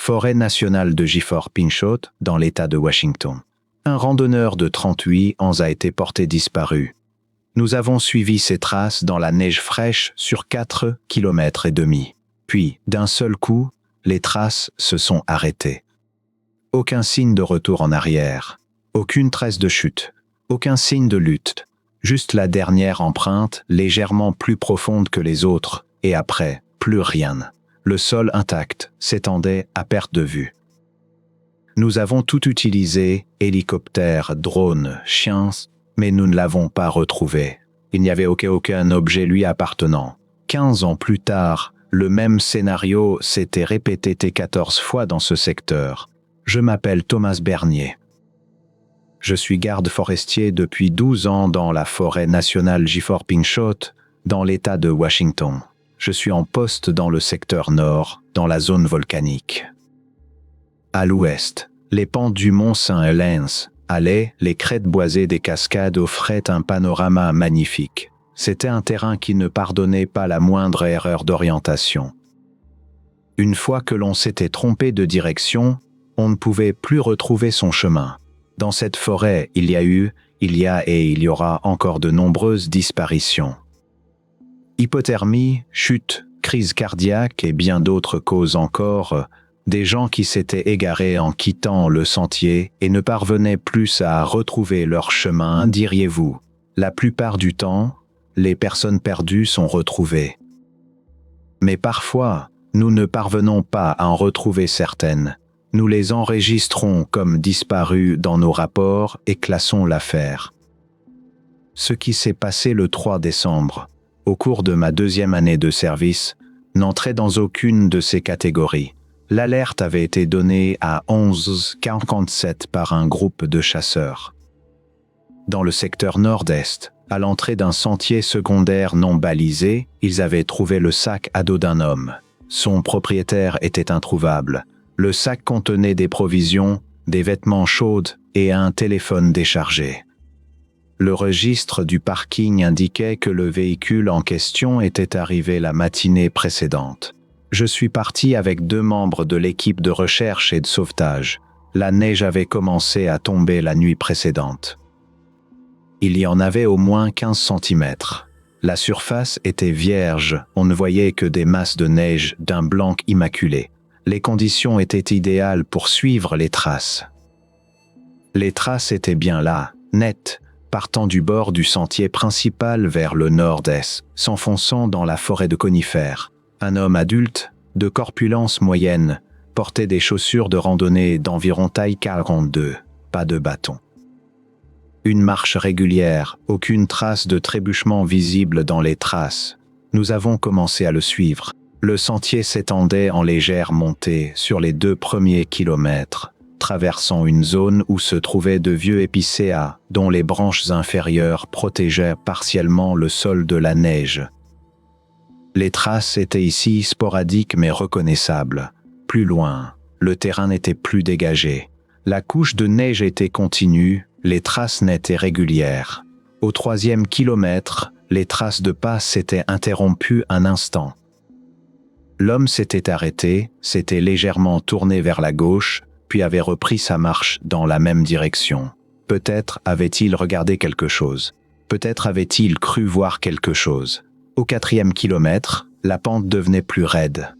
Forêt nationale de Gifford-Pinchot, dans l'État de Washington. Un randonneur de 38 ans a été porté disparu. Nous avons suivi ses traces dans la neige fraîche sur 4,5 km. Puis, d'un seul coup, les traces se sont arrêtées. Aucun signe de retour en arrière, aucune trace de chute, aucun signe de lutte, juste la dernière empreinte légèrement plus profonde que les autres, et après, plus rien. Le sol intact s'étendait à perte de vue. Nous avons tout utilisé, hélicoptères, drones, chiens, mais nous ne l'avons pas retrouvé. Il n'y avait aucun objet lui appartenant. 15 ans plus tard, le même scénario s'était répété 14 fois dans ce secteur. Je m'appelle Thomas Bernier. Je suis garde forestier depuis 12 ans dans la forêt nationale Gifford-Pinchot, dans l'État de Washington. Je suis en poste dans le secteur nord, dans la zone volcanique. À l'ouest, les pentes du mont Saint-Helens, à l'est, les crêtes boisées des cascades offraient un panorama magnifique. C'était un terrain qui ne pardonnait pas la moindre erreur d'orientation. Une fois que l'on s'était trompé de direction, on ne pouvait plus retrouver son chemin. Dans cette forêt, il y a et il y aura encore de nombreuses disparitions. Hypothermie, chute, crise cardiaque et bien d'autres causes encore, des gens qui s'étaient égarés en quittant le sentier et ne parvenaient plus à retrouver leur chemin, diriez-vous. La plupart du temps, les personnes perdues sont retrouvées. Mais parfois, nous ne parvenons pas à en retrouver certaines. Nous les enregistrons comme disparues dans nos rapports et classons l'affaire. Ce qui s'est passé le 3 décembre, au cours de ma 2e année de service, n'entrait dans aucune de ces catégories. L'alerte avait été donnée à 11h47 par un groupe de chasseurs. Dans le secteur nord-est, à l'entrée d'un sentier secondaire non balisé, ils avaient trouvé le sac à dos d'un homme. Son propriétaire était introuvable. Le sac contenait des provisions, des vêtements chauds et un téléphone déchargé. Le registre du parking indiquait que le véhicule en question était arrivé la matinée précédente. Je suis parti avec 2 membres de l'équipe de recherche et de sauvetage. La neige avait commencé à tomber la nuit précédente. Il y en avait au moins 15 cm. La surface était vierge, on ne voyait que des masses de neige d'un blanc immaculé. Les conditions étaient idéales pour suivre les traces. Les traces étaient bien là, nettes, partant du bord du sentier principal vers le nord-est, s'enfonçant dans la forêt de conifères. Un homme adulte, de corpulence moyenne, portait des chaussures de randonnée d'environ taille 42, pas de bâton. Une marche régulière, aucune trace de trébuchement visible dans les traces. Nous avons commencé à le suivre. Le sentier s'étendait en légère montée sur les 2 premiers kilomètres, traversant une zone où se trouvaient de vieux épicéas dont les branches inférieures protégeaient partiellement le sol de la neige. Les traces étaient ici sporadiques mais reconnaissables. Plus loin, le terrain n'était plus dégagé. La couche de neige était continue, les traces nettes et régulières. Au 3e kilomètre, les traces de pas s'étaient interrompues un instant. L'homme s'était arrêté, s'était légèrement tourné vers la gauche, puis avait repris sa marche dans la même direction. Peut-être avait-il regardé quelque chose. Peut-être avait-il cru voir quelque chose. Au 4e kilomètre, la pente devenait plus raide.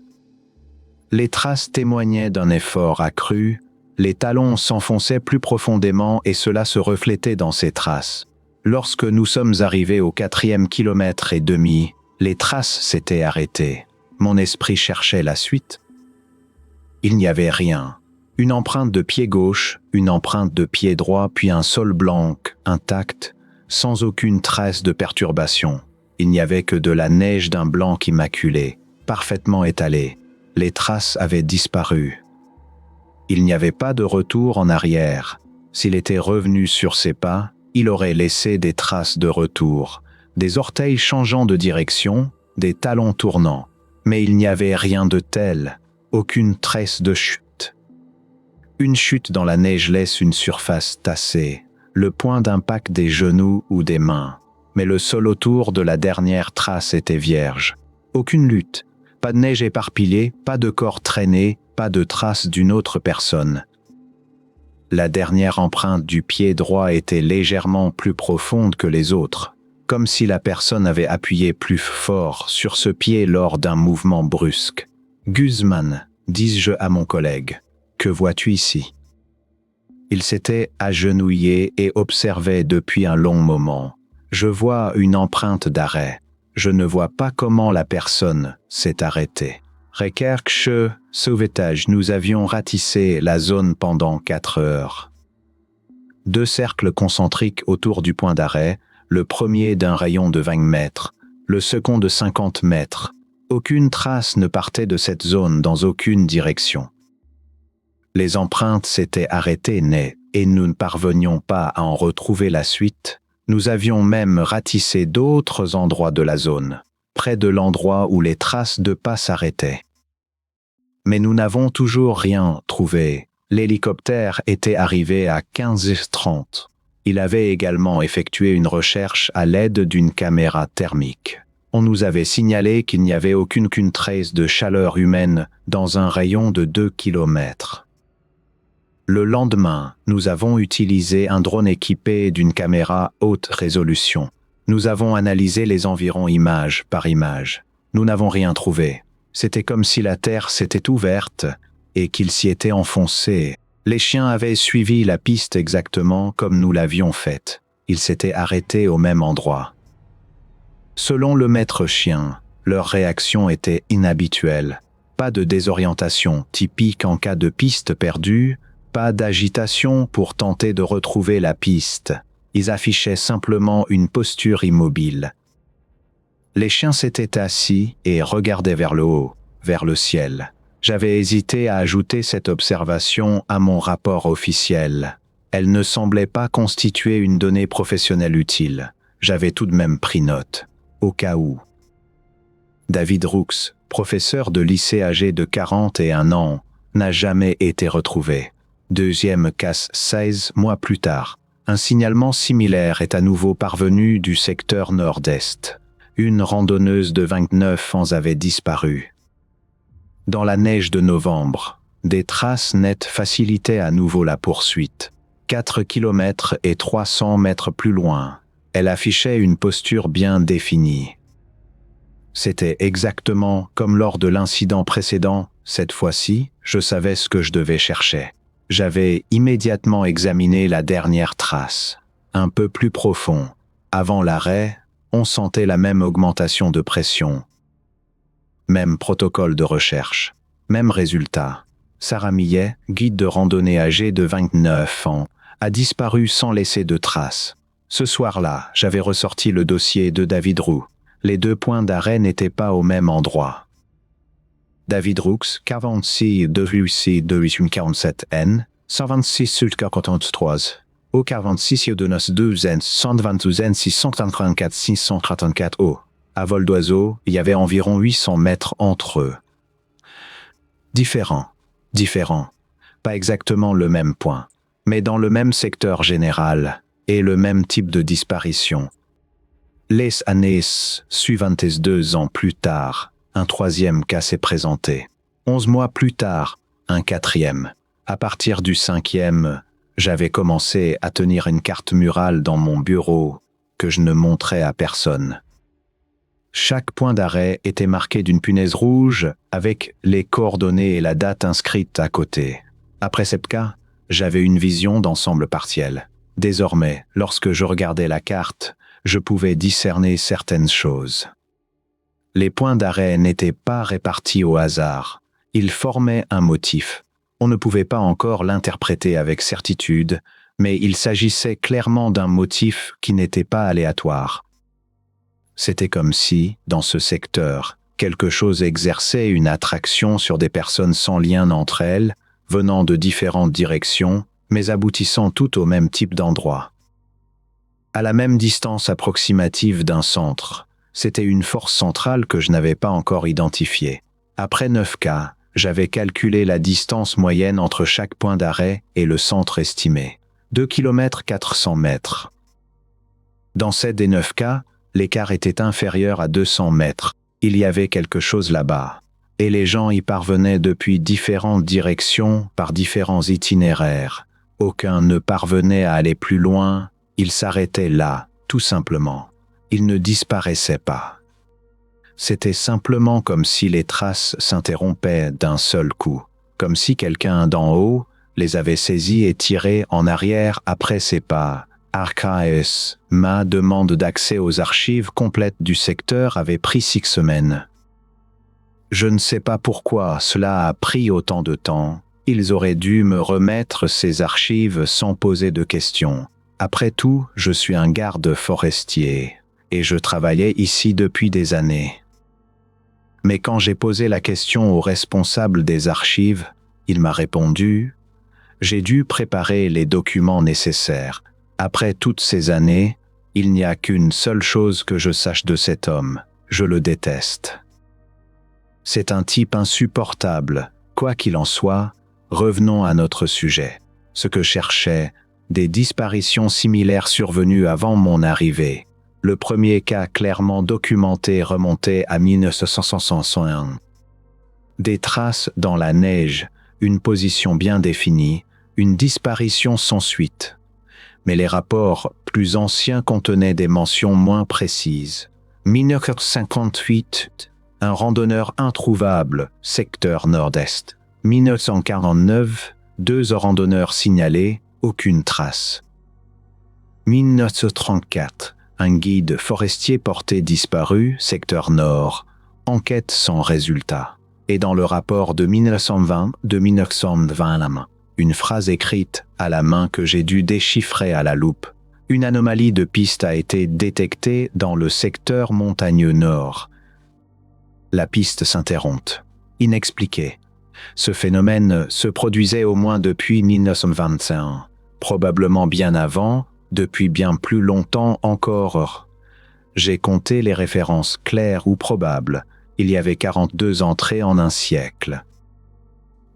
Les traces témoignaient d'un effort accru, les talons s'enfonçaient plus profondément et cela se reflétait dans ces traces. Lorsque nous sommes arrivés au 4e kilomètre et demi, les traces s'étaient arrêtées. Mon esprit cherchait la suite. Il n'y avait rien. Une empreinte de pied gauche, une empreinte de pied droit, puis un sol blanc, intact, sans aucune trace de perturbation. Il n'y avait que de la neige d'un blanc immaculé, parfaitement étalée. Les traces avaient disparu. Il n'y avait pas de retour en arrière. S'il était revenu sur ses pas, il aurait laissé des traces de retour, des orteils changeant de direction, des talons tournants. Mais il n'y avait rien de tel, aucune trace de chute. Une chute dans la neige laisse une surface tassée, le point d'impact des genoux ou des mains. Mais le sol autour de la dernière trace était vierge. Aucune lutte, pas de neige éparpillée, pas de corps traîné, pas de trace d'une autre personne. La dernière empreinte du pied droit était légèrement plus profonde que les autres, comme si la personne avait appuyé plus fort sur ce pied lors d'un mouvement brusque. « Guzman, dis-je à mon collègue, que vois-tu ici ?» Il s'était agenouillé et observait depuis un long moment. « Je vois une empreinte d'arrêt. Je ne vois pas comment la personne s'est arrêtée. » Recherche, sauvetage, nous avions ratissé la zone pendant 4 heures. 2 cercles concentriques autour du point d'arrêt, le premier d'un rayon de 20 mètres, le second de 50 mètres. Aucune trace ne partait de cette zone dans aucune direction. Les empreintes s'étaient arrêtées net et nous ne parvenions pas à en retrouver la suite. Nous avions même ratissé d'autres endroits de la zone, près de l'endroit où les traces de pas s'arrêtaient. Mais nous n'avons toujours rien trouvé. L'hélicoptère était arrivé à 15h30. Il avait également effectué une recherche à l'aide d'une caméra thermique. On nous avait signalé qu'il n'y avait aucune trace de chaleur humaine dans un rayon de 2 km. Le lendemain, nous avons utilisé un drone équipé d'une caméra haute résolution. Nous avons analysé les environs image par image. Nous n'avons rien trouvé. C'était comme si la terre s'était ouverte et qu'il s'y était enfoncé. Les chiens avaient suivi la piste exactement comme nous l'avions faite. Ils s'étaient arrêtés au même endroit. Selon le maître chien, leur réaction était inhabituelle. Pas de désorientation typique en cas de piste perdue, pas d'agitation pour tenter de retrouver la piste. Ils affichaient simplement une posture immobile. Les chiens s'étaient assis et regardaient vers le haut, vers le ciel. J'avais hésité à ajouter cette observation à mon rapport officiel. Elle ne semblait pas constituer une donnée professionnelle utile. J'avais tout de même pris note, au cas où. David Rooks, professeur de lycée âgé de 41 ans, n'a jamais été retrouvé. Deuxième casse 16 mois plus tard. Un signalement similaire est à nouveau parvenu du secteur nord-est. Une randonneuse de 29 ans avait disparu. Dans la neige de novembre, des traces nettes facilitaient à nouveau la poursuite. 4 km et 300 mètres plus loin, elle affichait une posture bien définie. C'était exactement comme lors de l'incident précédent. Cette fois-ci, je savais ce que je devais chercher. J'avais immédiatement examiné la dernière trace, un peu plus profond. Avant l'arrêt, on sentait la même augmentation de pression. Même protocole de recherche, même résultat. Sarah Millet, guide de randonnée âgée de 29 ans, a disparu sans laisser de traces. Ce soir-là, j'avais ressorti le dossier de David Roux. Les 2 points d'arrêt n'étaient pas au même endroit. David Rooks, 46 247 N, 126 Sud 43, au 46 2 N, 122 N 634 634 O. À vol d'oiseau, il y avait environ 800 mètres entre eux. Différents. Pas exactement le même point, mais dans le même secteur général et le même type de disparition. Les années suivantes, 2 ans plus tard, un 3e cas s'est présenté. 11 mois plus tard, un 4e. À partir du 5e, j'avais commencé à tenir une carte murale dans mon bureau que je ne montrais à personne. Chaque point d'arrêt était marqué d'une punaise rouge avec les coordonnées et la date inscrite à côté. Après 7 cas, j'avais une vision d'ensemble partielle. Désormais, lorsque je regardais la carte, je pouvais discerner certaines choses. Les points d'arrêt n'étaient pas répartis au hasard. Ils formaient un motif. On ne pouvait pas encore l'interpréter avec certitude, mais il s'agissait clairement d'un motif qui n'était pas aléatoire. C'était comme si, dans ce secteur, quelque chose exerçait une attraction sur des personnes sans lien entre elles, venant de différentes directions, mais aboutissant toutes au même type d'endroit. À la même distance approximative d'un centre, c'était une force centrale que je n'avais pas encore identifiée. Après 9 cas, j'avais calculé la distance moyenne entre chaque point d'arrêt et le centre estimé. 2 km 400 mètres. Dans 7 des 9 cas, l'écart était inférieur à 200 mètres. Il y avait quelque chose là-bas. et les gens y parvenaient depuis différentes directions par différents itinéraires. Aucun ne parvenait à aller plus loin, ils s'arrêtaient là, tout simplement. Ils ne disparaissaient pas. C'était simplement comme si les traces s'interrompaient d'un seul coup, comme si quelqu'un d'en haut les avait saisis et tirés en arrière après ses pas. Archives, ma demande d'accès aux archives complètes du secteur avait pris 6 semaines. Je ne sais pas pourquoi cela a pris autant de temps. Ils auraient dû me remettre ces archives sans poser de questions. Après tout, je suis un garde forestier et je travaillais ici depuis des années. Mais quand j'ai posé la question au responsable des archives, il m'a répondu « J'ai dû préparer les documents nécessaires. Après toutes ces années, il n'y a qu'une seule chose que je sache de cet homme. Je le déteste. C'est un type insupportable. Quoi qu'il en soit, revenons à notre sujet. Ce que je cherchais, des disparitions similaires survenues avant mon arrivée. Le premier cas clairement documenté remontait à 1961. Des traces dans la neige, une position bien définie, une disparition sans suite. Mais les rapports plus anciens contenaient des mentions moins précises. 1958, un randonneur introuvable, secteur nord-est. 1949, 2 randonneurs signalés, aucune trace. 1934, un guide forestier porté disparu, secteur nord, enquête sans résultat. Et dans le rapport de 1920, une phrase écrite à la main que j'ai dû déchiffrer à la loupe. Une anomalie de piste a été détectée dans le secteur montagneux nord. La piste s'interrompt, inexpliquée. Ce phénomène se produisait au moins depuis 1921, probablement bien avant, depuis bien plus longtemps encore. J'ai compté les références claires ou probables. Il y avait 42 entrées en un siècle.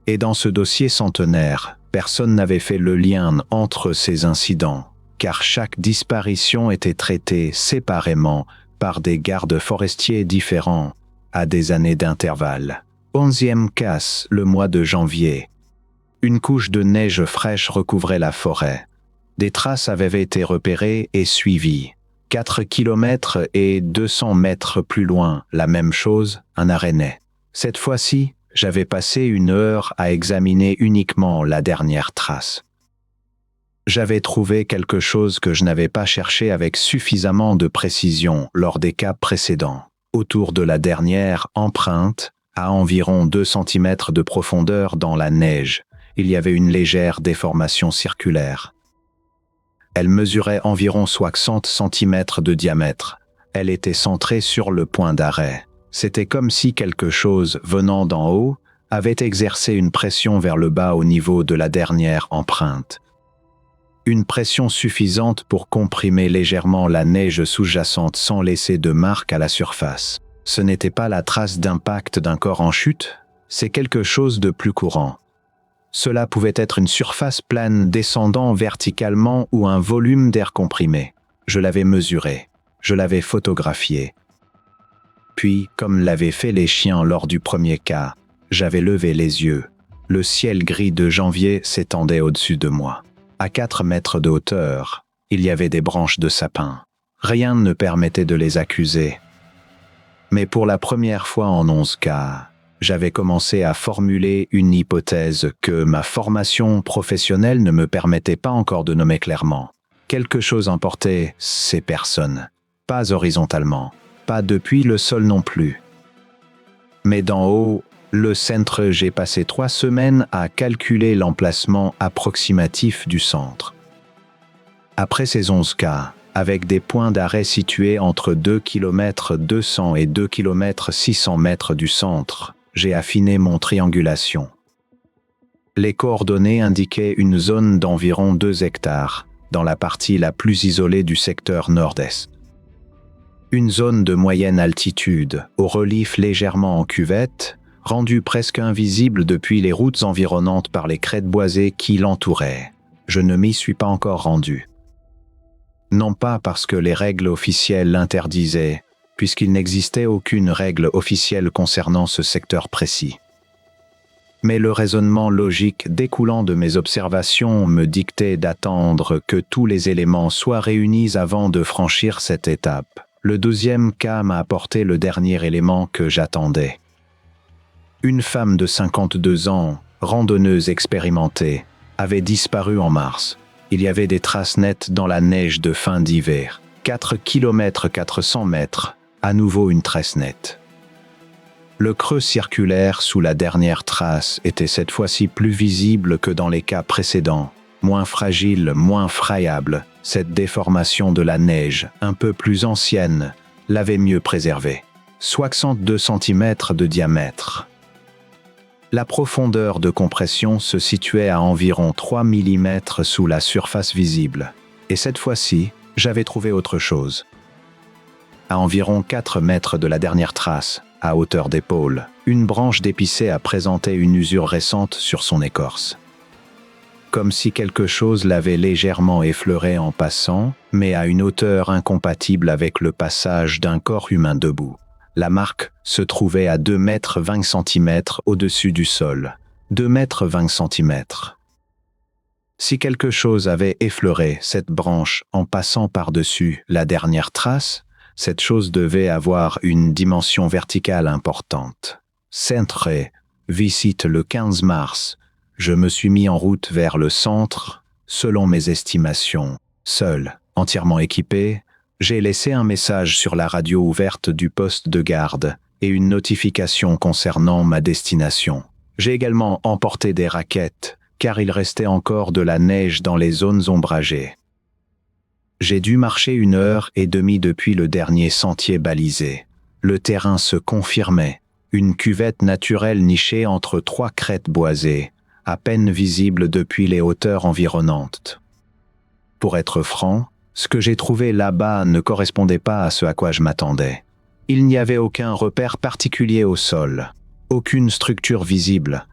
Et dans ce dossier centenaire, personne n'avait fait le lien entre ces incidents, car chaque disparition était traitée séparément par des gardes forestiers différents, à des années d'intervalle. 11e casse, le mois de janvier. Une couche de neige fraîche recouvrait la forêt. Des traces avaient été repérées et suivies. 4 kilomètres et 200 mètres plus loin, la même chose, un arénet. Cette fois-ci, j'avais passé 1 heure à examiner uniquement la dernière trace. J'avais trouvé quelque chose que je n'avais pas cherché avec suffisamment de précision lors des cas précédents. Autour de la dernière empreinte, à environ 2 cm de profondeur dans la neige, il y avait une légère déformation circulaire. Elle mesurait environ 60 cm de diamètre. Elle était centrée sur le point d'arrêt. C'était comme si quelque chose venant d'en haut avait exercé une pression vers le bas au niveau de la dernière empreinte. Une pression suffisante pour comprimer légèrement la neige sous-jacente sans laisser de marque à la surface. Ce n'était pas la trace d'impact d'un corps en chute, c'est quelque chose de plus courant. Cela pouvait être une surface plane descendant verticalement ou un volume d'air comprimé. Je l'avais mesuré, je l'avais photographié. Puis, comme l'avaient fait les chiens lors du premier cas, j'avais levé les yeux. Le ciel gris de janvier s'étendait au-dessus de moi. À 4 mètres de hauteur, il y avait des branches de sapin. Rien ne permettait de les accuser. Mais pour la première fois en 11 cas, j'avais commencé à formuler une hypothèse que ma formation professionnelle ne me permettait pas encore de nommer clairement. Quelque chose emportait ces personnes, pas horizontalement, pas depuis le sol non plus. Mais d'en haut, le centre, j'ai passé 3 semaines à calculer l'emplacement approximatif du centre. Après ces 11 cas, avec des points d'arrêt situés entre 2 km 200 et 2 km 600 mètres du centre, j'ai affiné mon triangulation. Les coordonnées indiquaient une zone d'environ 2 hectares, dans la partie la plus isolée du secteur nord-est. Une zone de moyenne altitude, au relief légèrement en cuvette, rendue presque invisible depuis les routes environnantes par les crêtes boisées qui l'entouraient. Je ne m'y suis pas encore rendu. Non pas parce que les règles officielles l'interdisaient, puisqu'il n'existait aucune règle officielle concernant ce secteur précis. Mais le raisonnement logique découlant de mes observations me dictait d'attendre que tous les éléments soient réunis avant de franchir cette étape. Le 12e cas m'a apporté le dernier élément que j'attendais. Une femme de 52 ans, randonneuse expérimentée, avait disparu en mars. Il y avait des traces nettes dans la neige de fin d'hiver. 4 km 400 mètres, à nouveau une trace nette. Le creux circulaire sous la dernière trace était cette fois-ci plus visible que dans les cas précédents, moins fragile, moins friable. Cette déformation de la neige, un peu plus ancienne, l'avait mieux préservée. 62 cm de diamètre. La profondeur de compression se situait à environ 3 mm sous la surface visible. Et cette fois-ci, j'avais trouvé autre chose. À environ 4 mètres de la dernière trace, à hauteur d'épaule, une branche d'épicéa présentait une usure récente sur son écorce. Comme si quelque chose l'avait légèrement effleuré en passant, mais à une hauteur incompatible avec le passage d'un corps humain debout. La marque se trouvait à 2 mètres 20 cm au-dessus du sol. 2 mètres 20 cm. Si quelque chose avait effleuré cette branche en passant par-dessus la dernière trace, cette chose devait avoir une dimension verticale importante. Centré, visite le 15 mars. Je me suis mis en route vers le centre, selon mes estimations. Seul, entièrement équipé, j'ai laissé un message sur la radio ouverte du poste de garde et une notification concernant ma destination. J'ai également emporté des raquettes, car il restait encore de la neige dans les zones ombragées. J'ai dû marcher 1h30 depuis le dernier sentier balisé. Le terrain se confirmait, une cuvette naturelle nichée entre 3 crêtes boisées, à peine visible depuis les hauteurs environnantes. Pour être franc, ce que j'ai trouvé là-bas ne correspondait pas à ce à quoi je m'attendais. Il n'y avait aucun repère particulier au sol, aucune structure visible.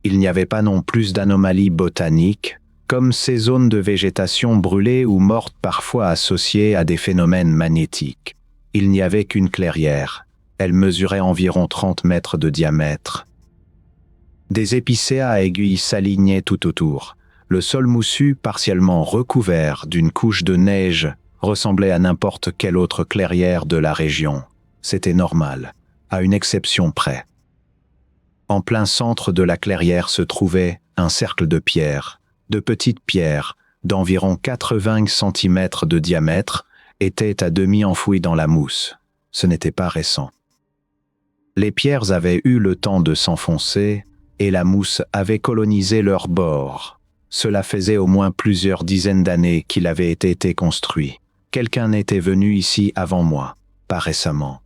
Il n'y avait pas non plus d'anomalies botaniques, comme ces zones de végétation brûlée ou morte parfois associées à des phénomènes magnétiques. Il n'y avait qu'une clairière. Elle mesurait environ 30 mètres de diamètre. Des épicéas à aiguilles s'alignaient tout autour. Le sol moussu, partiellement recouvert d'une couche de neige, ressemblait à n'importe quelle autre clairière de la région. C'était normal, à une exception près. En plein centre de la clairière se trouvait un cercle de pierres. De petites pierres, d'environ 80 cm de diamètre, étaient à demi enfouies dans la mousse. Ce n'était pas récent. Les pierres avaient eu le temps de s'enfoncer, et la mousse avait colonisé leurs bords. Cela faisait au moins plusieurs dizaines d'années qu'il avait été construit. Quelqu'un était venu ici avant moi, pas récemment.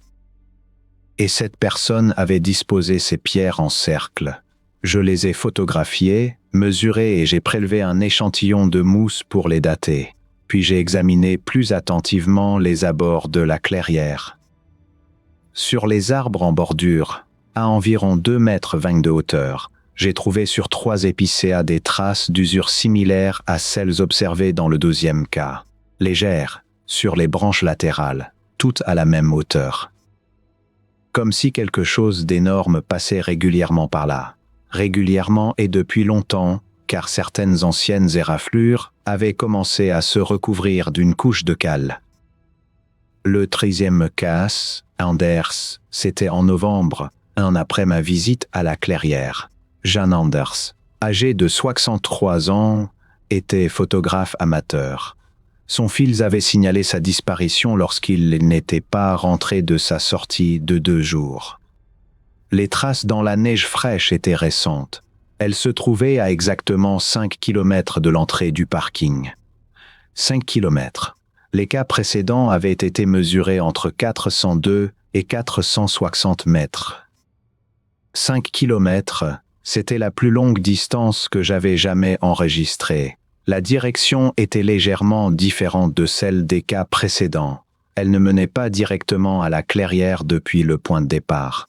Et cette personne avait disposé ces pierres en cercle. Je les ai photographiées, mesurées et j'ai prélevé un échantillon de mousse pour les dater. Puis j'ai examiné plus attentivement les abords de la clairière. Sur les arbres en bordure, à environ 2 mètres 20 de hauteur, j'ai trouvé sur 3 épicéas des traces d'usure similaires à celles observées dans le 12e cas. Légères, sur les branches latérales, toutes à la même hauteur. Comme si quelque chose d'énorme passait régulièrement par là. Régulièrement et depuis longtemps, car certaines anciennes éraflures avaient commencé à se recouvrir d'une couche de cale. Le 13e cas, Anders, c'était en novembre, un après ma visite à la clairière. Jan Anders, âgé de 63 ans, était photographe amateur. Son fils avait signalé sa disparition lorsqu'il n'était pas rentré de sa sortie de 2 jours. Les traces dans la neige fraîche étaient récentes. Elles se trouvaient à exactement 5 km de l'entrée du parking. 5 km. Les cas précédents avaient été mesurés entre 402 et 460 mètres. 5 km, c'était la plus longue distance que j'avais jamais enregistrée. La direction était légèrement différente de celle des cas précédents. Elle ne menait pas directement à la clairière depuis le point de départ.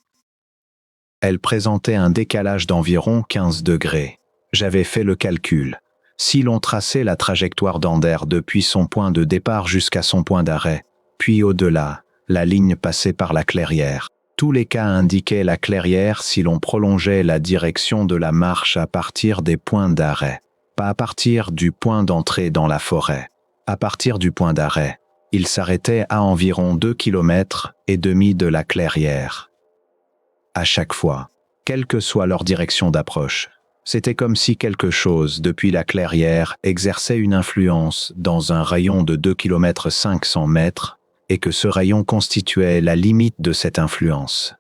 Elle présentait un décalage d'environ 15 degrés. J'avais fait le calcul. Si l'on traçait la trajectoire d'Ander depuis son point de départ jusqu'à son point d'arrêt, puis au-delà, La ligne passait par la clairière. Tous les cas indiquaient la clairière si l'on prolongeait la direction de la marche à partir des points d'arrêt. Pas à partir du point d'entrée dans la forêt. À partir du point d'arrêt, ils s'arrêtaient à environ 2,5 km de la clairière. À chaque fois, quelle que soit leur direction d'approche, c'était comme si quelque chose depuis la clairière exerçait une influence dans un rayon de 2,5 km et que ce rayon constituait la limite de cette influence.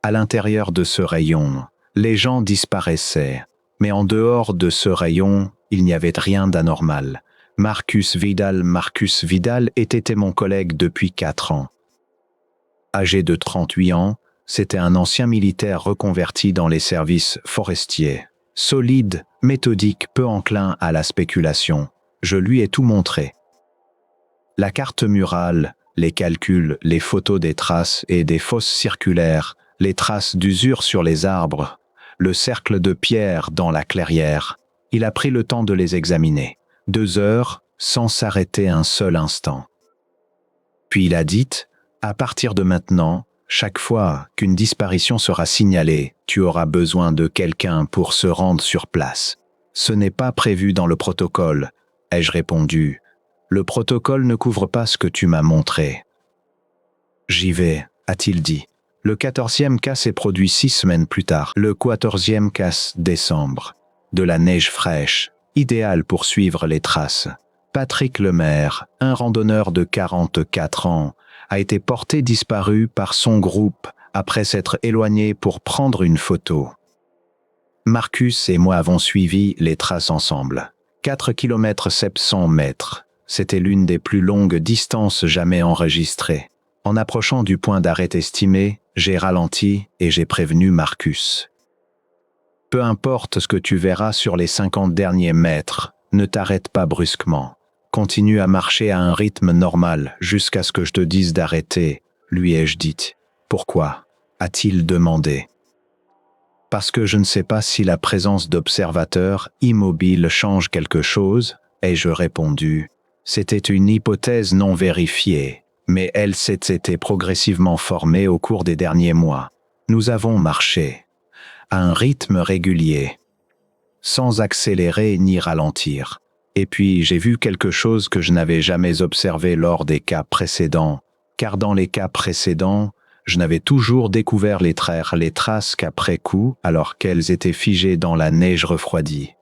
À l'intérieur de ce rayon, les gens disparaissaient, mais en dehors de ce rayon, il n'y avait rien d'anormal. Marcus Vidal était mon collègue depuis 4 ans. Âgé de 38 ans, c'était un ancien militaire reconverti dans les services forestiers. Solide, méthodique, peu enclin à la spéculation. Je lui ai tout montré. La carte murale, les calculs, les photos des traces et des fosses circulaires, les traces d'usure sur les arbres, le cercle de pierre dans la clairière. Il a pris le temps de les examiner. 2 heures, sans s'arrêter un seul instant. Puis il a dit, à partir de maintenant, chaque fois qu'une disparition sera signalée, tu auras besoin de quelqu'un pour se rendre sur place. Ce n'est pas prévu dans le protocole, ai-je répondu. Le protocole ne couvre pas ce que tu m'as montré. J'y vais, a-t-il dit. Le 14e cas s'est produit 6 semaines plus tard. Le 14e cas décembre. De la neige fraîche, idéale pour suivre les traces. Patrick Lemaire, un randonneur de 44 ans, a été porté disparu par son groupe après s'être éloigné pour prendre une photo. Marcus et moi avons suivi les traces ensemble. 4 km 700 mètres. C'était l'une des plus longues distances jamais enregistrées. En approchant du point d'arrêt estimé, j'ai ralenti et j'ai prévenu Marcus. Peu importe ce que tu verras sur les 50 derniers mètres, ne t'arrête pas brusquement. Continue à marcher à un rythme normal jusqu'à ce que je te dise d'arrêter, lui ai-je dit. Pourquoi ? A-t-il demandé. Parce que je ne sais pas si la présence d'observateurs immobiles change quelque chose, ai-je répondu. C'était une hypothèse non vérifiée, mais elle s'était progressivement formée au cours des derniers mois. Nous avons marché à un rythme régulier, sans accélérer ni ralentir. Et puis j'ai vu quelque chose que je n'avais jamais observé lors des cas précédents, car dans les cas précédents, je n'avais toujours découvert les traces qu'après coup, alors qu'elles étaient figées dans la neige refroidie.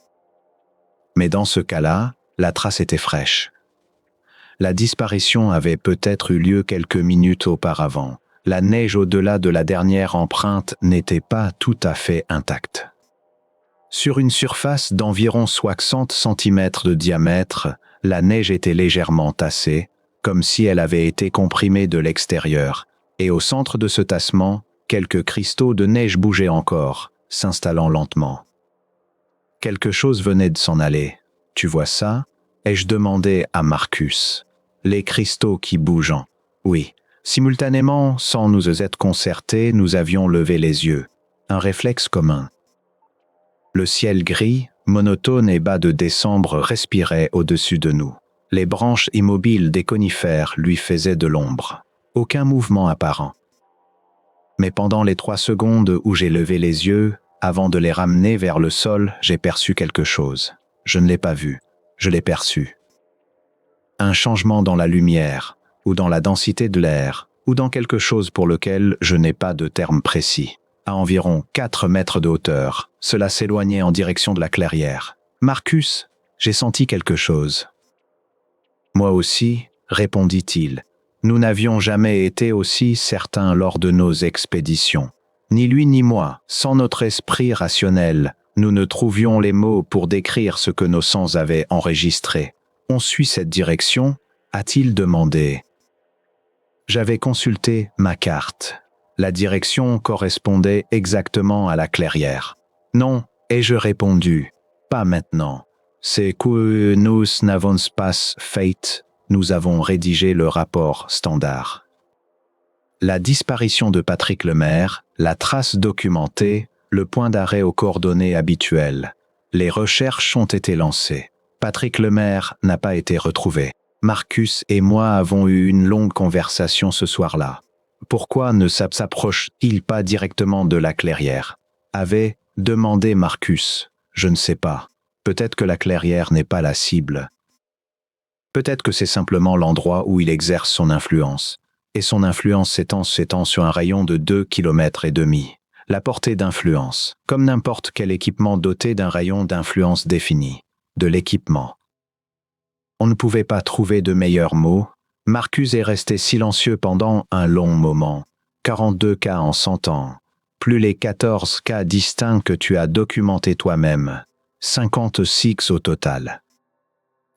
Mais dans ce cas-là, la trace était fraîche. La disparition avait peut-être eu lieu quelques minutes auparavant. La neige au-delà de la dernière empreinte n'était pas tout à fait intacte. Sur une surface d'environ 60 cm de diamètre, la neige était légèrement tassée, comme si elle avait été comprimée de l'extérieur, et au centre de ce tassement, quelques cristaux de neige bougeaient encore, s'installant lentement. Quelque chose venait de s'en aller. Tu vois ça ? Ai-je demandé à Marcus. Les cristaux qui bougent. Oui. Simultanément, sans nous être concertés, nous avions levé les yeux. Un réflexe commun. Le ciel gris, monotone et bas de décembre respirait au-dessus de nous. Les branches immobiles des conifères lui faisaient de l'ombre. Aucun mouvement apparent. Mais pendant les 3 secondes où j'ai levé les yeux, avant de les ramener vers le sol, j'ai perçu quelque chose. Je ne l'ai pas vu. Je l'ai perçu. Un changement dans la lumière, ou dans la densité de l'air, ou dans quelque chose pour lequel je n'ai pas de terme précis. À environ 4 mètres de hauteur, cela s'éloignait en direction de la clairière. « Marcus, j'ai senti quelque chose. » « Moi aussi, » répondit-il. Nous n'avions jamais été aussi certains lors de nos expéditions. Ni lui ni moi, sans notre esprit rationnel, nous ne trouvions les mots pour décrire ce que nos sens avaient enregistré. « On suit cette direction ?» a-t-il demandé. J'avais consulté ma carte. La direction correspondait exactement à la clairière. « Non » ai-je répondu. « Pas maintenant. C'est que nous n'avons pas fait. Nous avons rédigé le rapport standard. » La disparition de Patrick Lemaire, la trace documentée, le point d'arrêt aux coordonnées habituelles. Les recherches ont été lancées. Patrick Lemaire n'a pas été retrouvé. Marcus et moi avons eu une longue conversation ce soir-là. Pourquoi ne s'approche-t-il pas directement de la clairière? Avait demandé Marcus. Je ne sais pas. Peut-être que la clairière n'est pas la cible. Peut-être que c'est simplement l'endroit où il exerce son influence. Et son influence s'étend sur un rayon de 2,5 km. La portée d'influence, comme n'importe quel équipement doté d'un rayon d'influence défini. De l'équipement. On ne pouvait pas trouver de meilleurs mots. Marcus est resté silencieux pendant un long moment. 42 cas en 100 ans. Plus les 14 cas distincts que tu as documentés toi-même. 56 au total.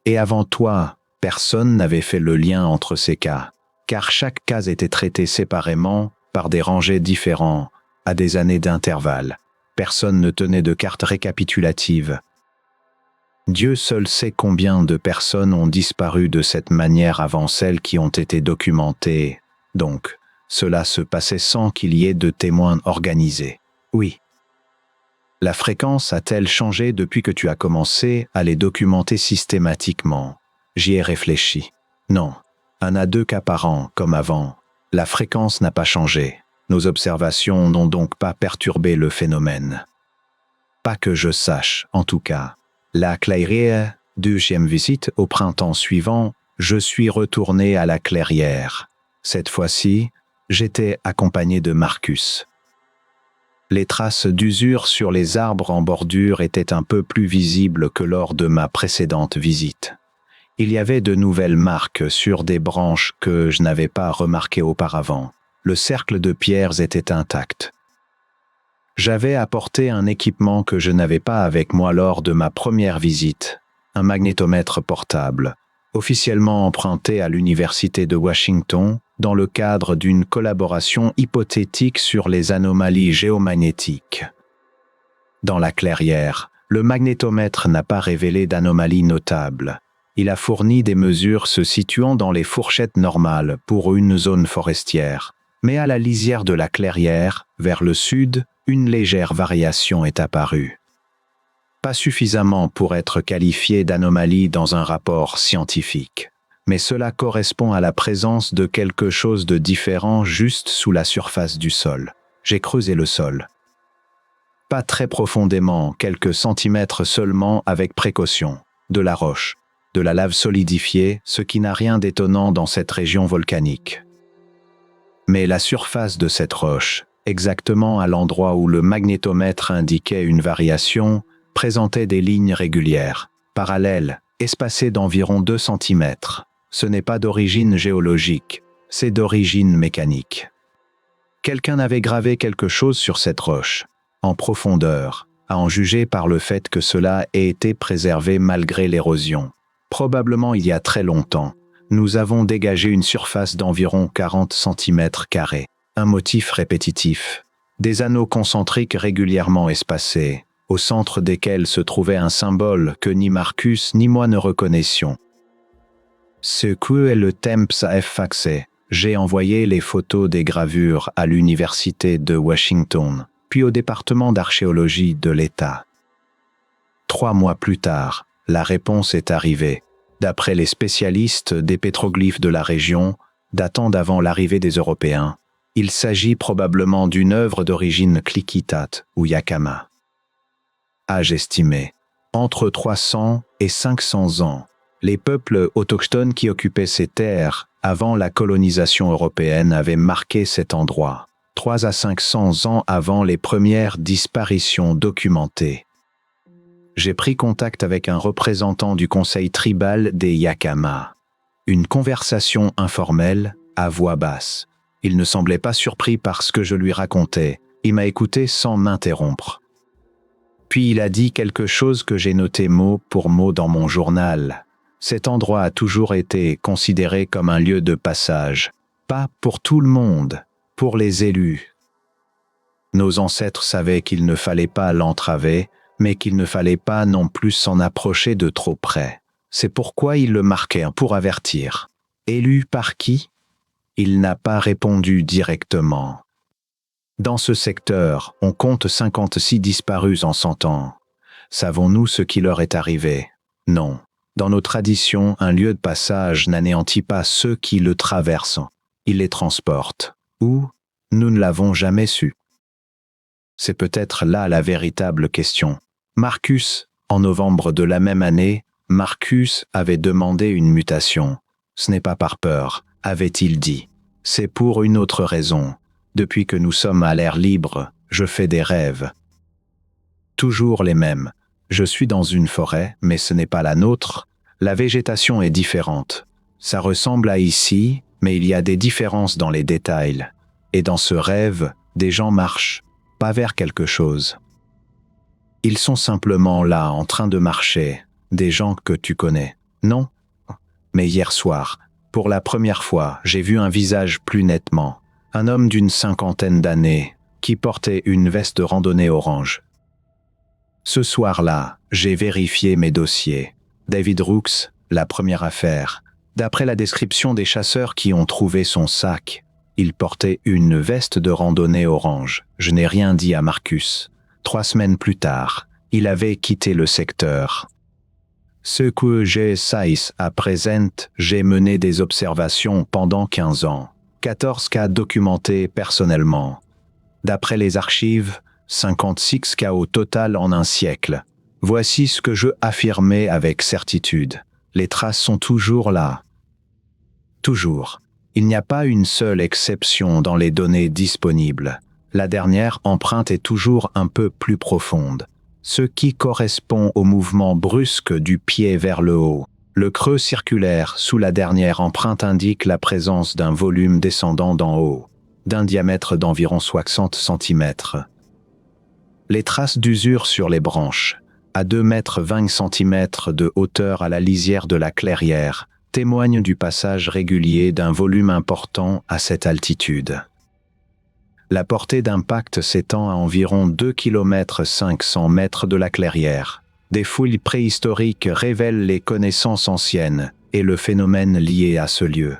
Et avant toi, personne n'avait fait le lien entre ces cas, car chaque cas était traité séparément, par des rangées différents, à des années d'intervalle. Personne ne tenait de carte récapitulative. Dieu seul sait combien de personnes ont disparu de cette manière avant celles qui ont été documentées. Donc, cela se passait sans qu'il y ait de témoins organisés. Oui. La fréquence a-t-elle changé depuis que tu as commencé à les documenter systématiquement? J'y ai réfléchi. Non. 1 à 2 cas par an, comme avant. La fréquence n'a pas changé. Nos observations n'ont donc pas perturbé le phénomène. Pas que je sache, en tout cas. La clairière, deuxième visite au printemps suivant, je suis retourné à la clairière. Cette fois-ci, j'étais accompagné de Marcus. Les traces d'usure sur les arbres en bordure étaient un peu plus visibles que lors de ma précédente visite. Il y avait de nouvelles marques sur des branches que je n'avais pas remarquées auparavant. Le cercle de pierres était intact. J'avais apporté un équipement que je n'avais pas avec moi lors de ma première visite, un magnétomètre portable, officiellement emprunté à l'Université de Washington dans le cadre d'une collaboration hypothétique sur les anomalies géomagnétiques. Dans la clairière, le magnétomètre n'a pas révélé d'anomalies notables. Il a fourni des mesures se situant dans les fourchettes normales pour une zone forestière. Mais à la lisière de la clairière, vers le sud, une légère variation est apparue. Pas suffisamment pour être qualifié d'anomalie dans un rapport scientifique, mais cela correspond à la présence de quelque chose de différent juste sous la surface du sol. J'ai creusé le sol. Pas très profondément, quelques centimètres seulement avec précaution. De la roche, de la lave solidifiée, ce qui n'a rien d'étonnant dans cette région volcanique. Mais la surface de cette roche, exactement à l'endroit où le magnétomètre indiquait une variation, présentait des lignes régulières, parallèles, espacées d'environ 2 cm. Ce n'est pas d'origine géologique, c'est d'origine mécanique. Quelqu'un avait gravé quelque chose sur cette roche, en profondeur, à en juger par le fait que cela ait été préservé malgré l'érosion. Probablement il y a très longtemps. Nous avons dégagé une surface d'environ 40 cm², un motif répétitif, des anneaux concentriques régulièrement espacés, au centre desquels se trouvait un symbole que ni Marcus ni moi ne reconnaissions. Ce que est le temps faxe. J'ai envoyé les photos des gravures à l'Université de Washington, puis au département d'archéologie de l'État. 3 mois plus tard, la réponse est arrivée. D'après les spécialistes des pétroglyphes de la région, datant d'avant l'arrivée des Européens, il s'agit probablement d'une œuvre d'origine Klickitat ou Yakama. Âge estimé, entre 300 et 500 ans, les peuples autochtones qui occupaient ces terres avant la colonisation européenne avaient marqué cet endroit, 3 à 500 ans avant les premières disparitions documentées. J'ai pris contact avec un représentant du conseil tribal des Yakama. Une conversation informelle, à voix basse. Il ne semblait pas surpris par ce que je lui racontais. Il m'a écouté sans m'interrompre. Puis il a dit quelque chose que j'ai noté mot pour mot dans mon journal. Cet endroit a toujours été considéré comme un lieu de passage. Pas pour tout le monde, pour les élus. Nos ancêtres savaient qu'il ne fallait pas l'entraver, mais qu'il ne fallait pas non plus s'en approcher de trop près. C'est pourquoi il le marquait pour avertir. Élu par qui? Il n'a pas répondu directement. Dans ce secteur, on compte 56 disparus en 100 ans. Savons-nous ce qui leur est arrivé? Non. Dans nos traditions, un lieu de passage n'anéantit pas ceux qui le traversent. Il les transporte. Ou, nous ne l'avons jamais su. C'est peut-être là la véritable question. Marcus, en novembre de la même année, Marcus avait demandé une mutation. Ce n'est pas par peur, avait-il dit. C'est pour une autre raison. Depuis que nous sommes à l'air libre, je fais des rêves. Toujours les mêmes. Je suis dans une forêt, mais ce n'est pas la nôtre. La végétation est différente. Ça ressemble à ici, mais il y a des différences dans les détails. Et dans ce rêve, des gens marchent, pas vers quelque chose. Ils sont simplement là, en train de marcher, des gens que tu connais. Non? Mais hier soir, pour la première fois, j'ai vu un visage plus nettement. Un homme d'une 50aine d'années, qui portait une veste de randonnée orange. Ce soir-là, j'ai vérifié mes dossiers. David Rooks, la première affaire. D'après la description des chasseurs qui ont trouvé son sac, il portait une veste de randonnée orange. Je n'ai rien dit à Marcus. 3 semaines plus tard, il avait quitté le secteur. Ce que j'ai sais à présent, j'ai mené des observations pendant 15 ans. 14 cas documentés personnellement. D'après les archives, 56 cas au total en un siècle. Voici ce que je affirmais avec certitude. Les traces sont toujours là. Toujours. Il n'y a pas une seule exception dans les données disponibles. La dernière empreinte est toujours un peu plus profonde. Ce qui correspond au mouvement brusque du pied vers le haut. Le creux circulaire sous la dernière empreinte indique la présence d'un volume descendant d'en haut, d'un diamètre d'environ 60 cm. Les traces d'usure sur les branches, à 2,20 m de hauteur à la lisière de la clairière, témoignent du passage régulier d'un volume important à cette altitude. La portée d'impact s'étend à environ 2 km 500 mètres de la clairière. Des fouilles préhistoriques révèlent les connaissances anciennes et le phénomène lié à ce lieu.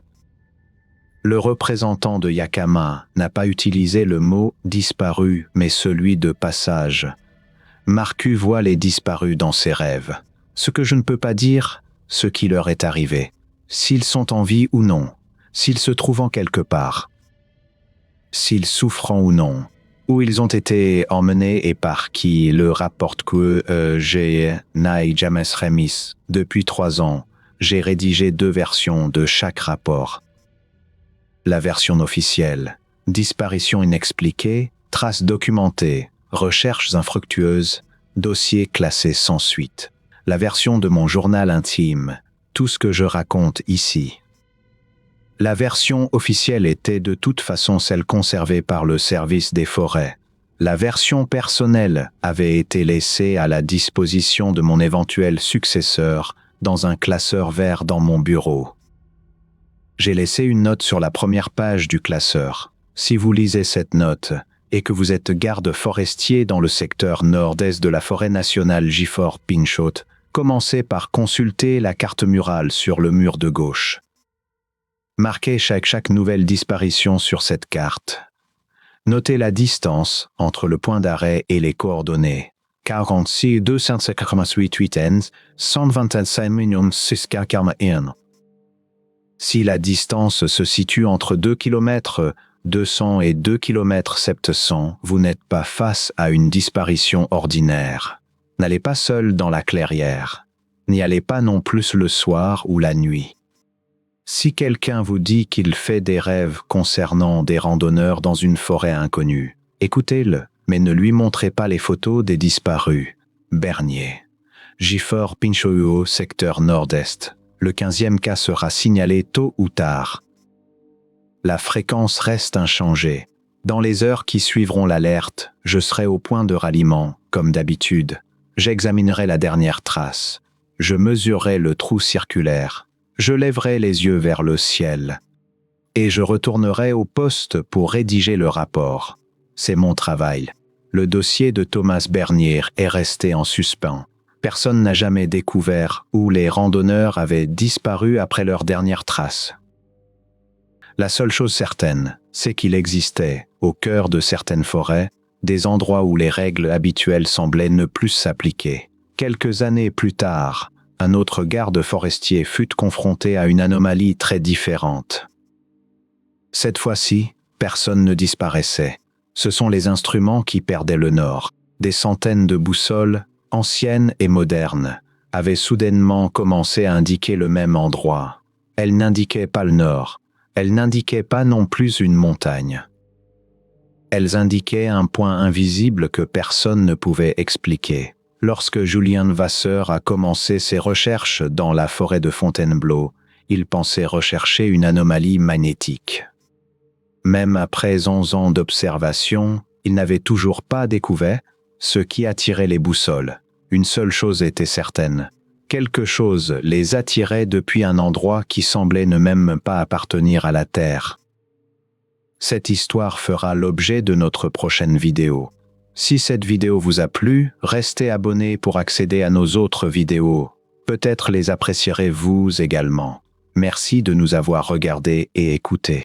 Le représentant de Yakama n'a pas utilisé le mot « disparu » mais celui de « passage ». Marcus voit les disparus dans ses rêves. Ce que je ne peux pas dire, ce qui leur est arrivé. S'ils sont en vie ou non, s'ils se trouvent en quelque part, s'ils souffrent ou non, où ils ont été emmenés et par qui, le rapporte que j'ai n'ai jamais remis. Depuis 3 ans, j'ai rédigé 2 versions de chaque rapport. La version officielle, disparition inexpliquée, traces documentées, recherches infructueuses, dossier classé sans suite. La version de mon journal intime, tout ce que je raconte ici. La version officielle était de toute façon celle conservée par le service des forêts. La version personnelle avait été laissée à la disposition de mon éventuel successeur dans un classeur vert dans mon bureau. J'ai laissé une note sur la première page du classeur. Si vous lisez cette note et que vous êtes garde forestier dans le secteur nord-est de la forêt nationale Gifford-Pinchot, commencez par consulter la carte murale sur le mur de gauche. Marquez chaque nouvelle disparition sur cette carte. Notez la distance entre le point d'arrêt et les coordonnées. 46 258 125 641. Si la distance se situe entre 2 km 200 et 2 km 700, vous n'êtes pas face à une disparition ordinaire. N'allez pas seul dans la clairière. N'y allez pas non plus le soir ou la nuit. Si quelqu'un vous dit qu'il fait des rêves concernant des randonneurs dans une forêt inconnue, écoutez-le, mais ne lui montrez pas les photos des disparus. Bernier. Gifford-Pinchot, secteur nord-est. Le 15e cas sera signalé tôt ou tard. La fréquence reste inchangée. Dans les heures qui suivront l'alerte, je serai au point de ralliement, comme d'habitude. J'examinerai la dernière trace. Je mesurerai le trou circulaire. Je lèverai les yeux vers le ciel. Et je retournerai au poste pour rédiger le rapport. C'est mon travail. Le dossier de Thomas Bernier est resté en suspens. Personne n'a jamais découvert où les randonneurs avaient disparu après leur dernière trace. La seule chose certaine, c'est qu'il existait, au cœur de certaines forêts, des endroits où les règles habituelles semblaient ne plus s'appliquer. Quelques années plus tard, un autre garde forestier fut confronté à une anomalie très différente. Cette fois-ci, personne ne disparaissait. Ce sont les instruments qui perdaient le nord. Des centaines de boussoles, anciennes et modernes, avaient soudainement commencé à indiquer le même endroit. Elles n'indiquaient pas le nord. Elles n'indiquaient pas non plus une montagne. Elles indiquaient un point invisible que personne ne pouvait expliquer. Lorsque Julian Vasseur a commencé ses recherches dans la forêt de Fontainebleau, il pensait rechercher une anomalie magnétique. Même après 11 ans d'observation, il n'avait toujours pas découvert ce qui attirait les boussoles. Une seule chose était certaine. Quelque chose les attirait depuis un endroit qui semblait ne même pas appartenir à la Terre. Cette histoire fera l'objet de notre prochaine vidéo. Si cette vidéo vous a plu, restez abonné pour accéder à nos autres vidéos. Peut-être les apprécierez-vous également. Merci de nous avoir regardés et écoutés.